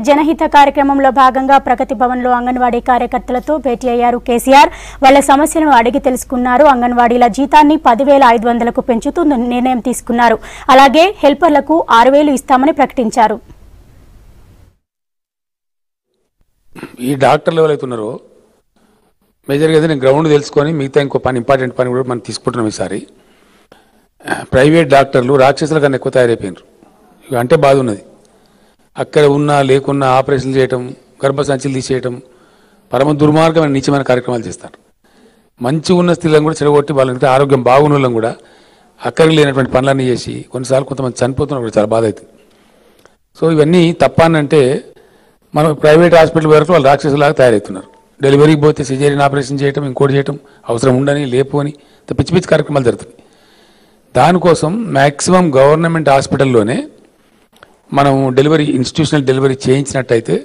జనహిత కార్యక్రమంలో భాగంగా ప్రగతి భవన్లో అంగన్వాడీ కార్యకర్తలతో భేటీ అయ్యారు కేసీఆర్. వాళ్ళ సమస్యలను అడిగి తెలుసుకున్నారు. అంగన్వాడీల జీతాన్ని 10,500కు పెంచుతూ నిర్ణయం తీసుకున్నారు. అలాగే హెల్పర్లకు 6,000 ఇస్తామని ప్రకటించారు. ఈ డాక్టర్లు ఎవరైతే ఉన్నారో మేజర్గా నేను గ్రౌండ్ తెలుసుకొని మిగతా ఇంకో పని ఇంపార్టెంట్ పని కూడా మనం తీసుకుంటున్నాం. ఈసారి ప్రైవేట్ డాక్టర్లు రాక్షసుల కన్నా ఎక్కువ తయారైపోయినారు. అంటే బాధ ఉన్నది. అక్కడ ఉన్నా లేకున్నా ఆపరేషన్లు చేయటం, గర్భసంచులు తీసేయటం, పరమ దుర్మార్గమైన నీచమైన కార్యక్రమాలు చేస్తారు. మంచి ఉన్న స్త్రీలను కూడా చెడగొట్టి వాళ్ళకి ఆరోగ్యం బాగున్న వాళ్ళని కూడా అక్కడికి లేనటువంటి పనులన్నీ చేసి కొన్నిసార్లు కొంతమంది చనిపోతున్నారు కూడా చాలా బాధ అవుతుంది. సో ఇవన్నీ తప్పానంటే మనం ప్రైవేట్ హాస్పిటల్ వరకు వాళ్ళు రాక్షసులాగా తయారవుతున్నారు. డెలివరీకి పోతే సిజేరియన్ ఆపరేషన్ చేయటం, ఇంకోటి చేయటం, అవసరం ఉండని లేపు అని పిచ్చి పిచ్చి కార్యక్రమాలు జరుగుతున్నాయి. దానికోసం మ్యాక్సిమం గవర్నమెంట్ హాస్పిటల్లోనే మనం డెలివరీ ఇన్స్టిట్యూషనల్ డెలివరీ చేయించినట్టయితే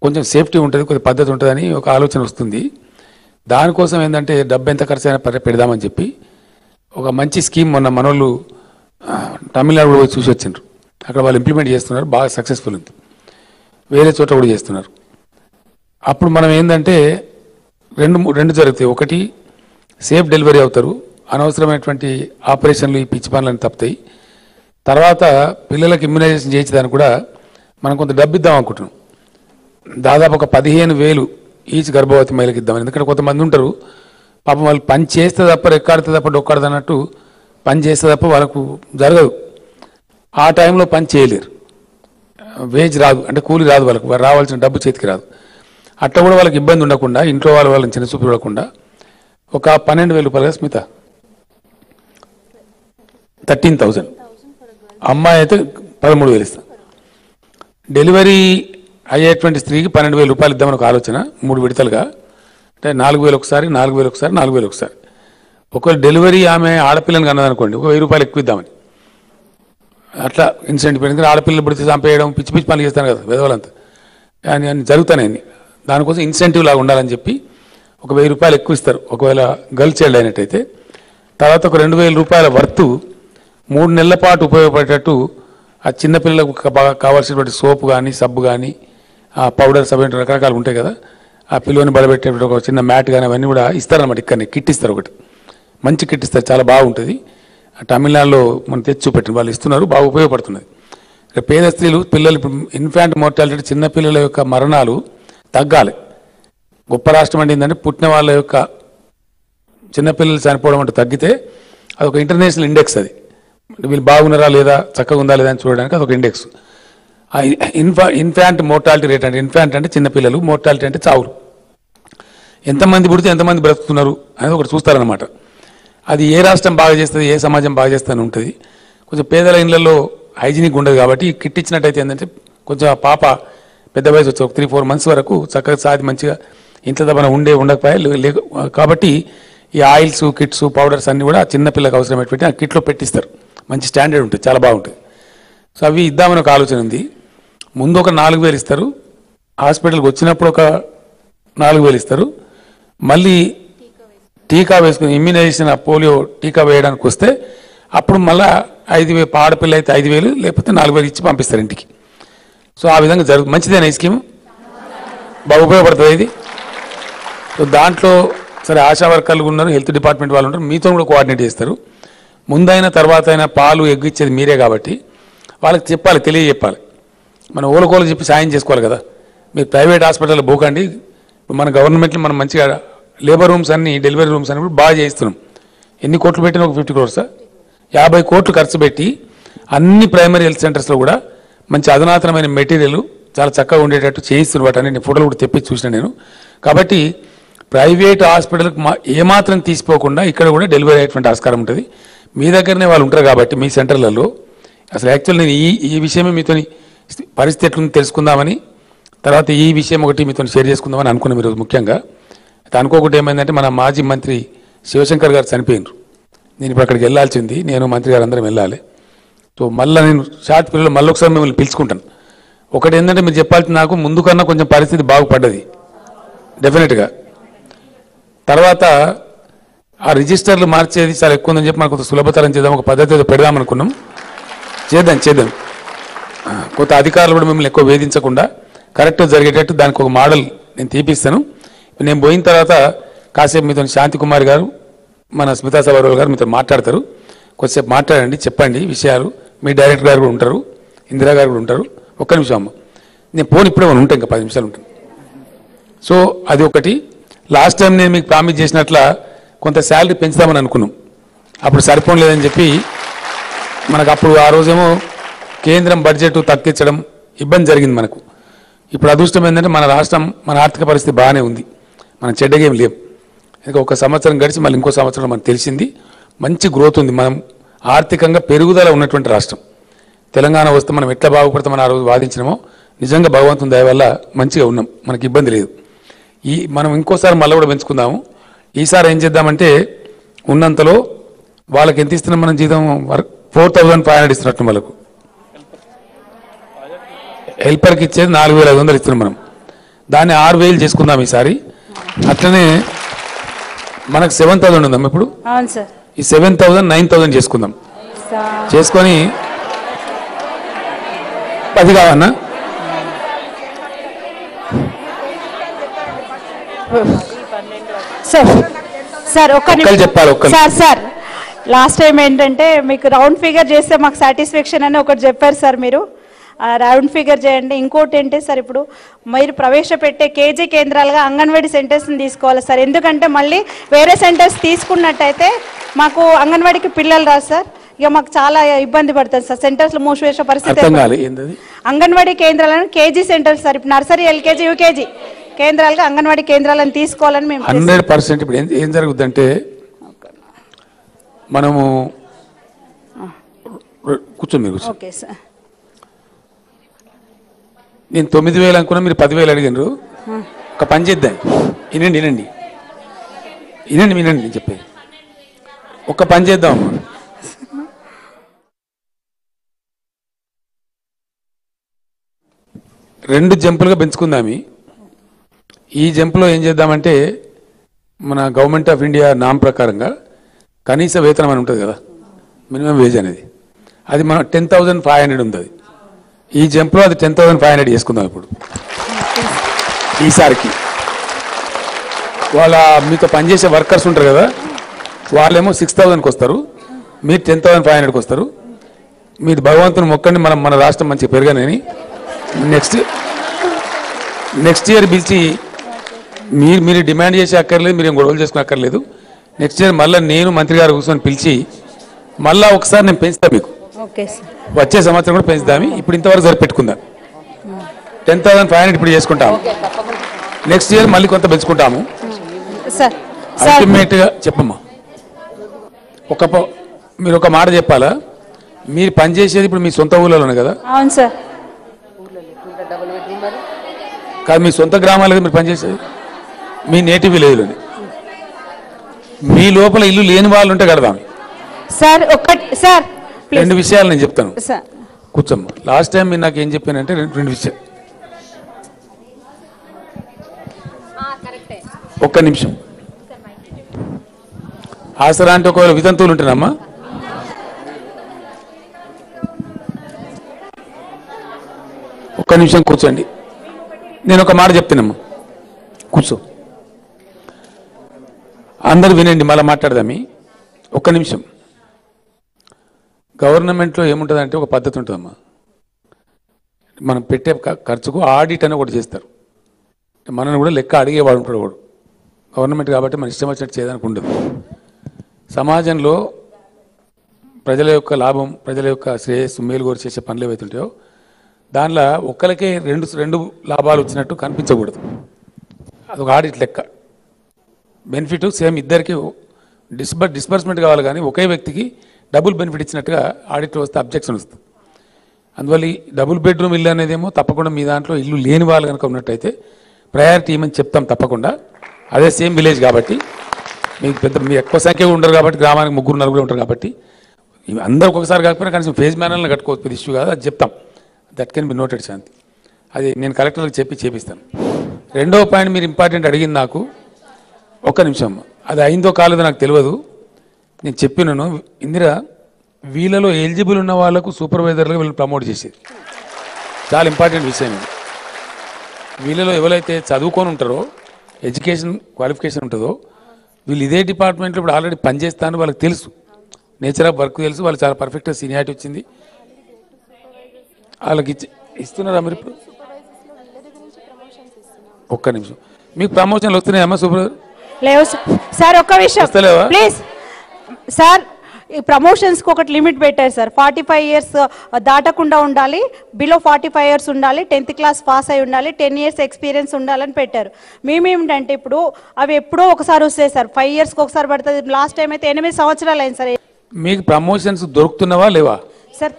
కొంచెం సేఫ్టీ ఉంటుంది, కొంచెం పద్ధతి ఉంటుందని ఒక ఆలోచన వస్తుంది. దానికోసం ఏంటంటే డబ్బు ఎంత ఖర్చు అయినా పెడదామని చెప్పి ఒక మంచి స్కీమ్ మొన్న మనోళ్ళు తమిళనాడు పోయి చూసి వచ్చిండ్రు. అక్కడ వాళ్ళు ఇంప్లిమెంట్ చేస్తున్నారు, బాగా సక్సెస్ఫుల్ ఉంది. వేరే చోట కూడా చేస్తున్నారు. అప్పుడు మనం ఏంటంటే రెండు జరుగుతాయి. ఒకటి సేఫ్ డెలివరీ అవుతారు, అనవసరమైనటువంటి ఆపరేషన్లు ఈ పిచ్చి పనులను తప్పుతాయి. తర్వాత పిల్లలకు ఇమ్యునైజేషన్ చేయించడానికి కూడా మనం కొంత డబ్బు ఇద్దాం అనుకుంటున్నాం. దాదాపు ఒక 15,000 ఈచ్ గర్భవతి మహిళకి ఇద్దామని. ఎందుకంటే కొంతమంది ఉంటారు పాపం, వాళ్ళు పని చేస్తే తప్ప రెక్కాడితే తప్ప డొక్కాడదు అన్నట్టు పని చేస్తే తప్ప వాళ్ళకు జరగదు. ఆ టైంలో పని చేయలేరు, వేజ్ రాదు, అంటే కూలి రాదు, వాళ్ళకు రావాల్సిన డబ్బు చేతికి రాదు. అట్లా కూడా వాళ్ళకి ఇబ్బంది ఉండకుండా, ఇంట్లో వాళ్ళని చిన్న చూపు చూడకుండా ఒక 12,000 రూపాయలుగా స్మిత 13,000, అమ్మాయి అయితే 13,000 ఇస్తాం. డెలివరీ అయ్యేటువంటి స్త్రీకి 12,000 రూపాయలు ఇద్దామని ఒక ఆలోచన, 3 విడతలుగా. అంటే 4,000 ఒకసారి, 4,000 ఒకసారి, 4,000 ఒకసారి. ఒకవేళ డెలివరీ ఆమె ఆడపిల్లని కన్నదనుకోండి, ఒక 1,000 రూపాయలు ఎక్కువ ఇద్దామని అట్లా ఇన్సెంటివ్. ఎందుకంటే ఆడపిల్లలు పుడితే చంపేయడం, పిచ్చి పిచ్చి పనులు చేస్తాను కదా విధవలంతా, అని జరుగుతాయి. దానికోసం ఇన్సెంటివ్ లాగా ఉండాలని చెప్పి ఒక 1,000 రూపాయలు ఎక్కువ ఇస్తారు ఒకవేళ గర్ల్ చైల్డ్ అయినట్టయితే. తర్వాత ఒక 2,000 రూపాయల వర్తు 3 నెలల పాటు ఉపయోగపడేటట్టు ఆ చిన్నపిల్లలకు కావాల్సినటువంటి సోపు కానీ, సబ్బు కానీ, ఆ పౌడర్స్ అవి రకరకాలు ఉంటాయి కదా, ఆ పిల్లని బలపెట్టేటువంటి ఒక చిన్న మ్యాట్ కానీ అవన్నీ కూడా ఇస్తారన్నమాట. ఇక్కడనే కిట్ ఇస్తారు, ఒకటి మంచి కిట్ ఇస్తారు, చాలా బాగుంటుంది. తమిళనాడులో మనం తెచ్చి చూపెట్టిన వాళ్ళు ఇస్తున్నారు, బాగా ఉపయోగపడుతున్నది. పేద స్త్రీలు పిల్లలు ఇన్ఫాంట్ మోర్టాలిటీ, చిన్నపిల్లల యొక్క మరణాలు తగ్గాలి. గొప్ప రాష్ట్రం అంటే ఏంటంటే పుట్టిన వాళ్ళ యొక్క చిన్నపిల్లలు చనిపోవడం అంటే తగ్గితే అదొక ఇంటర్నేషనల్ ఇండెక్స్. అది వీళ్ళు బాగున్నారా లేదా, చక్కగా ఉందా లేదా అని చూడడానికి అదొక ఇండెక్స్. ఆ ఇన్ఫాంట్ మోర్టాలిటీ రేట్ అంటే, ఇన్ఫాంట్ అంటే చిన్నపిల్లలు, మోర్టాలిటీ అంటే చావులు, ఎంతమంది పుడితే ఎంతమంది బ్రతుకుతున్నారు అనేది ఒకటి చూస్తారనమాట. అది ఏ రాష్ట్రం బాగా చేస్తుంది, ఏ సమాజం బాగా చేస్తుంది అని ఉంటుంది. కొంచెం పేదల ఇళ్లలో హైజీనిక్ ఉండదు కాబట్టి కిట్ ఇచ్చినట్టయితే ఏంటంటే కొంచెం ఆ పాప పెద్ద వయసు వచ్చి ఒక 3-4 months వరకు చక్కగా సాది మంచిగా ఇంట్లో తప్పన ఉండకపోయా. కాబట్టి ఈ ఆయిల్స్, కిట్స్, పౌడర్స్ అన్నీ కూడా చిన్నపిల్లలకు అవసరమైనటువంటి ఆ కిట్లో పెట్టిస్తారు. మంచి స్టాండర్డ్ ఉంటుంది, చాలా బాగుంటుంది. సో అవి ఇద్దామని ఒక ఆలోచన ఉంది. ముందు ఒక 4,000 ఇస్తారు, హాస్పిటల్కి వచ్చినప్పుడు ఒక 4,000 ఇస్తారు. మళ్ళీ టీకా వేసుకుని ఇమ్యునైజేషన్, పోలియో టీకా వేయడానికి వస్తే అప్పుడు మళ్ళీ 5,000, ఆడపిల్ల అయితే 5,000 లేకపోతే 4,000 ఇచ్చి పంపిస్తారు ఇంటికి. సో ఆ విధంగా మంచిదేనా ఈ స్కీమ్? బాగా ఉపయోగపడుతుంది ఇది. సో దాంట్లో సరే ఆశా వర్కర్లు ఉన్నారు, హెల్త్ డిపార్ట్మెంట్ వాళ్ళు ఉంటారు, మీతో కూడా కోఆర్డినేట్ చేస్తారు. ముందైనా తర్వాత అయినా పాలు ఎగ్గు ఇచ్చేది మీరే కాబట్టి వాళ్ళకి చెప్పాలి, తెలియజెప్పాలి. మనం ఓలకోలు చెప్పి సాయం చేసుకోవాలి కదా. మీరు ప్రైవేట్ హాస్పిటల్లో పోకండి. మన గవర్నమెంట్లో మనం మంచిగా లేబర్ రూమ్స్ అన్ని, డెలివరీ రూమ్స్ అన్ని కూడా బాగా చేయిస్తున్నాం. ఎన్ని కోట్లు పెట్టినా ఒక 50 crores, 50 కోట్లు ఖర్చు పెట్టి అన్ని ప్రైమరీ హెల్త్ సెంటర్స్లో కూడా మంచి అధునాతనమైన మెటీరియల్ చాలా చక్కగా ఉండేటట్టు చేయిస్తున్న వాటిని నేను ఫోటోలు కూడా తెప్పి చూసిన నేను. కాబట్టి ప్రైవేట్ హాస్పిటల్కి ఏమాత్రం తీసిపోకుండా ఇక్కడ కూడా డెలివరీ అయ్యేటువంటి ఆస్కారం ఉంటుంది. మీ దగ్గరనే వాళ్ళు ఉంటారు కాబట్టి మీ సెంటర్లలో. అసలు యాక్చువల్ నేను ఈ విషయమే మీతో పరిస్థితి ఎట్లుంది తెలుసుకుందామని, తర్వాత ఈ విషయం ఒకటి మీతో షేర్ చేసుకుందామని అనుకున్నాం ఈరోజు ముఖ్యంగా. అనుకోకుండా ఏమైందంటే మన మాజీ మంత్రి శివశంకర్ గారు చనిపోయినారు. నేను ఇప్పుడు అక్కడికి వెళ్ళాల్సింది, నేను మంత్రి గారు అందరం వెళ్ళాలి. సో మళ్ళీ నేను షార్ట్ పీరియడ్లో మళ్ళీ ఒకసారి మిమ్మల్ని పిలుచుకుంటాను. ఒకటి ఏంటంటే మీరు చెప్పాల్సింది, నాకు ముందు కన్నా కొంచెం పరిస్థితి బాగుపడ్డది డెఫినెట్గా. తర్వాత ఆ రిజిస్టర్లు మార్చేది చాలా ఎక్కువ ఉందని చెప్పి మనకు కొంత సులభతరం చేద్దాం, ఒక పద్ధతి ఏదో పెడదామనుకున్నాం. చేద్దాం. కొత్త అధికారులు కూడా మిమ్మల్ని ఎక్కువ వేధించకుండా కరెక్ట్గా జరిగేటట్టు దానికి ఒక మోడల్ నేను తీపిస్తాను. నేను పోయిన తర్వాత కాసేపు మీతో శాంతి కుమార్ గారు మన స్మితా సబర్వాల్ గారు మీతో మాట్లాడతారు. కొద్దిసేపు మాట్లాడండి, చెప్పండి విషయాలు. మీ డైరెక్టర్ గారు కూడా ఉంటారు, ఇందిరా గారు కూడా ఉంటారు. ఒక్క నిమిషం అమ్మ, నేను ఫోన్ ఇప్పుడే ఉంటాను, ఇంకా 10 నిమిషాలు ఉంటాను. సో అది ఒకటి. లాస్ట్ టైం నేను మీకు ప్రామిస్ చేసినట్ల కొంత శాలరీ పెంచుదామని అనుకున్నాం, అప్పుడు సరిపోలేదని చెప్పి మనకు అప్పుడు ఆ రోజేమో కేంద్రం బడ్జెట్ తగ్గించడం ఇబ్బంది జరిగింది మనకు. ఇప్పుడు అదృష్టం ఏంటంటే మన రాష్ట్రం, మన ఆర్థిక పరిస్థితి బాగానే ఉంది, మనం చెడ్డగా ఏం లేవు. ఇంకా ఒక సంవత్సరం గడిచి మళ్ళీ ఇంకో సంవత్సరం మనకు తెలిసింది, మంచి గ్రోత్ ఉంది. మనం ఆర్థికంగా పెరుగుదల ఉన్నటువంటి రాష్ట్రం. తెలంగాణ వస్తే మనం ఎట్లా బాగుపడతామని ఆ రోజు వాదించినామో నిజంగా భగవంతుని దయ వల్ల మంచిగా ఉన్నాం, మనకి ఇబ్బంది లేదు. మనం ఇంకోసారి మళ్ళీ కూడా పెంచుకుందాము. ఈసారి ఏం చేద్దామంటే ఉన్నంతలో వాళ్ళకి ఎంత ఇస్తున్నాం మనం జీతం, 4500 ఇస్తున్నట్టు, వాళ్ళకు హెల్పర్కి ఇచ్చేది 4500 ఇస్తున్నాం మనం, దాన్ని 6000 చేసుకుందాం ఈసారి. అట్లనే మనకు 7000 ఉందాం ఇప్పుడు. ఈ 7000 9000 చేసుకుందాం. చేసుకొని 10 కావన్నా సార్ ఒక్క చెప్పాలి. సార్ లాస్ట్ టైం ఏంటంటే మీకు రౌండ్ ఫిగర్ చేస్తే మాకు సాటిస్ఫాక్షన్ అని ఒకటి చెప్పారు సార్. మీరు రౌండ్ ఫిగర్ చేయండి. ఇంకోటి ఏంటి సార్, ఇప్పుడు మీరు ప్రవేశపెట్టే కేజీ కేంద్రాలుగా అంగన్వాడీ సెంటర్స్ని తీసుకోవాలి సార్. ఎందుకంటే మళ్ళీ వేరే సెంటర్స్ తీసుకున్నట్టయితే మాకు అంగన్వాడీకి పిల్లలు రాదు సార్, ఇక మాకు చాలా ఇబ్బంది పడుతుంది సార్. సెంటర్స్లో మూసివేసే పరిస్థితి. అంగన్వాడీ కేంద్రాలను కేజీ సెంటర్స్ సార్, ఇప్పుడు నర్సరీ, ఎల్కేజీ, యూకేజీ కేంద్రాలుగా అంగన్వాడీ కేంద్రాలను తీసుకోవాలని మేము 100%. ఇప్పుడు ఏం జరుగుతుందంటే మనము కూర్చోండి మీరు. Okay sir. నేను 9000 అనుకున్నా, మీరు 10,000 అడిగినారు. ఒక పని చేద్దాం, వినండి వినండి వినండి వినండి నేను చెప్పేది. ఒక పని చేద్దాం, 2 జంపులుగా పెంచుకుందామి. ఈ జంపులో ఏం చేద్దామంటే మన గవర్నమెంట్ ఆఫ్ ఇండియా నామ్ ప్రకారంగా కనీస వేతనం అని ఉంటుంది కదా, మినిమం వేజ్ అనేది, అది మనం 10,500 ఉంది. అది ఈ జంప్లో అది 10,500 చేసుకుందాం ఇప్పుడు ఈసారికి. వాళ్ళ మీతో పనిచేసే వర్కర్స్ ఉంటారు కదా, వాళ్ళేమో 6,000కి వస్తారు, మీరు 10,500కి వస్తారు. మీరు భగవంతుని మొక్కండి, మన రాష్ట్రం మంచిగా పెరగనని. నెక్స్ట్ ఇయర్ పిలిచి మీరు డిమాండ్ చేసే అక్కర్లేదు, మీరు ఏం గొడవలు చేసుకుని అక్కర్లేదు. నెక్స్ట్ ఇయర్ మళ్ళీ నేను మంత్రి గారు కూర్చొని పిలిచి మళ్ళీ ఒకసారి నేను పెంచుతాను మీకు. వచ్చే సంవత్సరం కూడా పెంచుదామి. ఇప్పుడు ఇంతవరకు సరిపెట్టుకుందాం. 10,500 ఇప్పుడు చేసుకుంటాము. నెక్స్ట్ ఇయర్ మళ్ళీ కొంత పెంచుకుంటాము. అల్టిమేట్గా చెప్పమ్మా, మీరు ఒక మాట చెప్పాలా, మీరు పనిచేసేది ఇప్పుడు మీ సొంత ఊళ్ళలోనే కదా? అవును సార్. కాదు, మీ సొంత గ్రామాలు మీరు పనిచేసేది, మీ నేటివ్ విలేజ్లోనే. మీ లోపల ఇల్లు లేని వాళ్ళు ఉంటే కడదాం సార్. ఒకటి సార్, 2 విషయాలు నేను చెప్తాను, కూర్చోమ్మా. లాస్ట్ టైం మీరు నాకు ఏం చెప్పానంటే 2 విషయాలు. ఒక్క నిమిషం. ఆసరా అంటే ఒకవేళ వితంతువులు ఉంటేనమ్మా, ఒక్క నిమిషం కూర్చోండి. నేను ఒక మాట చెప్తానమ్మా, కూర్చో. అందరు వినండి, మళ్ళీ మాట్లాడదామి. ఒక్క నిమిషం. గవర్నమెంట్లో ఏముంటుందంటే ఒక పద్ధతి ఉంటుందమ్మా, మనం పెట్టే ఖర్చుకు ఆడిట్ అని ఒకటి చేస్తారు. మనల్ని కూడా లెక్క అడిగేవాడు ఉంటాడు వాడు. గవర్నమెంట్ కాబట్టి మన ఇష్టం వచ్చినట్టు చేయడానికి ఉండదు. సమాజంలో ప్రజల యొక్క లాభం, ప్రజల యొక్క శ్రేయస్సు, మేలుగోరు చేసే పనులు ఏవైతుంటాయో దానిలో ఒక్కరికే రెండు లాభాలు వచ్చినట్టు కనిపించకూడదు. అదొక ఆడిట్ లెక్క. బెనిఫిట్ సేమ్ ఇద్దరికి డిస్బర్స్మెంట్ కావాలి, కానీ ఒకే వ్యక్తికి డబుల్ బెనిఫిట్ ఇచ్చినట్టుగా ఆడిట్ వస్తే అబ్జెక్షన్ వస్తుంది. అందువల్ల ఈ డబుల్ బెడ్రూమ్ ఇల్లు అనేదేమో తప్పకుండా మీ దాంట్లో ఇల్లు లేని వాళ్ళు కనుక ఉన్నట్టయితే ప్రయారిటీ ఇవ్వమని చెప్తాం తప్పకుండా. అదే సేమ్ విలేజ్ కాబట్టి మీకు మీ ఎక్కువ సంఖ్య ఉండరు కాబట్టి, గ్రామానికి 3-4 ఉంటారు కాబట్టి అందరూ ఒక్కొక్కసారి కాకపోయినా కనీసం ఫేజ్ మ్యానర్లను కట్టుకోవచ్చు, పెద్ద ఇష్యూ కాదు, అది చెప్తాం. దట్ కెన్ బి నోటెడ్ శాంతి. అది నేను కలెక్టర్లకు చేపిస్తాను. 2వ పాయింట్ మీరు ఇంపార్టెంట్ అడిగింది నాకు. ఒక్క నిమిషం, అది అయిందో కాలేదో నాకు తెలియదు. నేను చెప్పినాను ఇందిరా, వీళ్ళలో ఎలిజిబుల్ ఉన్న వాళ్ళకు సూపర్వైజర్లుగా వీళ్ళని ప్రమోట్ చేసేది చాలా ఇంపార్టెంట్ విషయం ఇది. వీళ్ళలో ఎవరైతే చదువుకొని ఉంటారో ఎడ్యుకేషన్ క్వాలిఫికేషన్ ఉంటుందో వీళ్ళు ఇదే డిపార్ట్మెంట్లో ఇప్పుడు ఆల్రెడీ పనిచేస్తాను వాళ్ళకి తెలుసు, నేచర్ ఆఫ్ వర్క్ తెలుసు, వాళ్ళు చాలా పర్ఫెక్ట్గా సీనియారిటీ వచ్చింది. వాళ్ళకి ఇస్తున్నారా మీరు ఇప్పుడు? ఒక్క నిమిషం, మీకు ప్రమోషన్లు వస్తున్నాయమ్మా సూపర్? లేవు సార్. ఒక్క విషయం వస్తలేవా? ప్లీజ్ సార్, ఈ ప్రమోషన్స్కి ఒకటి లిమిట్ పెట్టారు సార్. 45 years దాటకుండా ఉండాలి, బిలో 45 years ఉండాలి, 10th class పాస్ అయి ఉండాలి, 10 years ఎక్స్పీరియన్స్ ఉండాలని పెట్టారు. మేమేమిటంటే ఇప్పుడు అవి ఎప్పుడో ఒకసారి వస్తాయి సార్, 5 yearsకి ఒకసారి పడుతుంది. లాస్ట్ టైం అయితే 8 సంవత్సరాలు అయింది సార్. మీకు ప్రమోషన్స్ దొరుకుతున్నవా లేవా? సార్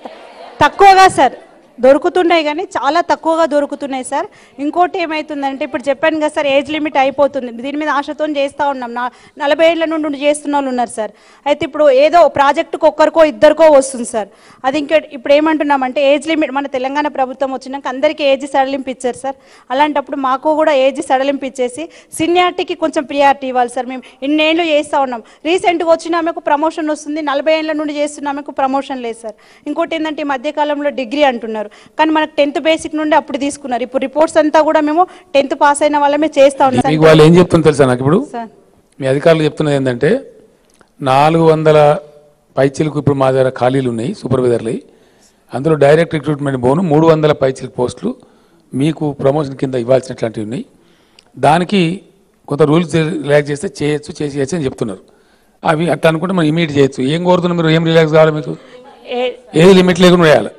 తక్కువగా సార్ దొరుకుతున్నాయి, కానీ చాలా తక్కువగా దొరుకుతున్నాయి సార్. ఇంకోటి ఏమవుతుందంటే ఇప్పుడు చెప్పాను కదా సార్, ఏజ్ లిమిట్ అయిపోతుంది. దీని మీద ఆశతో చేస్తూ ఉన్నాం. 40 ఏళ్ల నుండి చేస్తున్న వాళ్ళు ఉన్నారు సార్. అయితే ఇప్పుడు ఏదో ప్రాజెక్టుకు ఒక్కరికో ఇద్దరికో వస్తుంది సార్. అది ఇంకా ఇప్పుడు ఏమంటున్నామంటే ఏజ్ లిమిట్ మన తెలంగాణ ప్రభుత్వం వచ్చినాక అందరికీ ఏజ్ సడలింపు ఇచ్చారు సార్. అలాంటప్పుడు మాకు కూడా ఏజ్ సడలింపు ఇచ్చేసి సీనియారిటీకి కొంచెం ప్రియారిటీ ఇవ్వాలి సార్. మేము ఇన్నేళ్ళు చేస్తూ ఉన్నాం. రీసెంట్గా వచ్చిన ఆమెకు ప్రమోషన్ వస్తుంది, 40 ఏళ్ల నుండి చేస్తున్న ఆమెకు ప్రమోషన్ లేదు సార్. ఇంకోటి ఏంటంటే ఈ మధ్యకాలంలో డిగ్రీ అంటున్నారు, కానీ మనకు 10th బేసిక్ నుండి అప్పుడు తీసుకున్నారు. ఇప్పుడు రిపోర్ట్స్ అంతా కూడా మేము 10th పాస్ అయిన వాళ్ళమే చేస్తా ఉన్నాం. మీకు వాళ్ళు ఏం చెప్తుంది తెలుసా నాకు? ఇప్పుడు మీ అధికారులు చెప్తున్నది ఏంటంటే 400 పైచీలకు ఇప్పుడు మా దగ్గర ఖాళీలు ఉన్నాయి సూపర్వైజర్లు. అందులో డైరెక్ట్ రిక్రూట్మెంట్ పోను 300 పైచీలకు పోస్టులు మీకు ప్రమోషన్ కింద ఇవ్వాల్సినట్లాంటివి ఉన్నాయి. దానికి కొంత రూల్స్ రిలాక్స్ చేస్తే చేసేయచ్చు అని చెప్తున్నారు. అవి అట్లా అనుకుంటే మనం ఇమీడియట్ చేయొచ్చు. ఏం కోరుతున్నారు మీరు? ఏం రిలాక్స్ కావాలి మీకు? ఏది లిమిట్ లేకుండా వేయాలి.